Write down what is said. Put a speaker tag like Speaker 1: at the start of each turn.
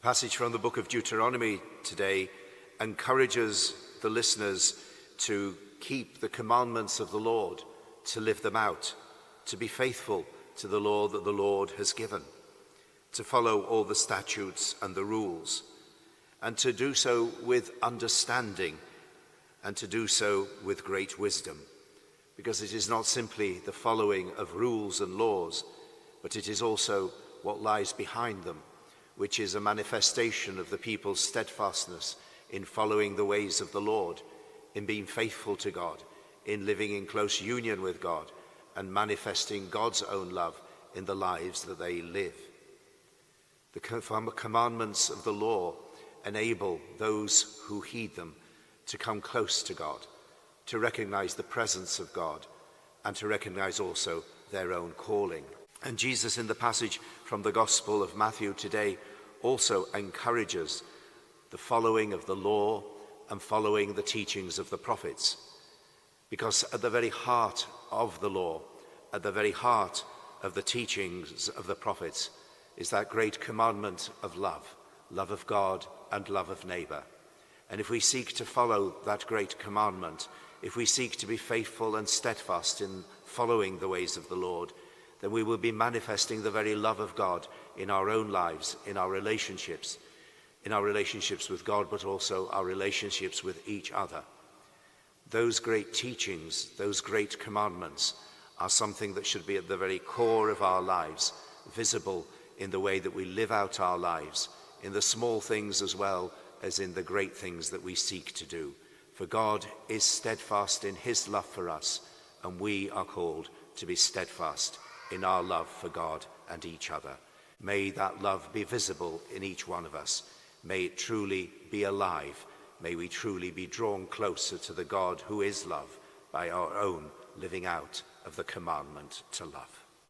Speaker 1: The passage from the book of Deuteronomy today encourages the listeners to keep the commandments of the Lord, to live them out, to be faithful to the law that the Lord has given, to follow all the statutes and the rules, and to do so with understanding and to do so with great wisdom, because it is not simply the following of rules and laws, but it is also what lies behind them, which is a manifestation of the people's steadfastness in following the ways of the Lord, in being faithful to God, in living in close union with God, and manifesting God's own love in the lives that they live. The commandments of the law enable those who heed them to come close to God, to recognize the presence of God, and to recognize also their own calling. And Jesus, in the passage from the Gospel of Matthew today, also encourages the following of the law and following the teachings of the prophets. Because at the very heart of the law, at the very heart of the teachings of the prophets, is that great commandment of love, love of God and love of neighbor. And if we seek to follow that great commandment, if we seek to be faithful and steadfast in following the ways of the Lord, then we will be manifesting the very love of God in our own lives, in our relationships with God, but also our relationships with each other. Those great teachings, those great commandments are something that should be at the very core of our lives, visible in the way that we live out our lives, in the small things as well as in the great things that we seek to do. For God is steadfast in his love for us, and we are called to be steadfast in our love for God and each other. May that love be visible in each one of us. May it truly be alive. May we truly be drawn closer to the God who is love by our own living out of the commandment to love.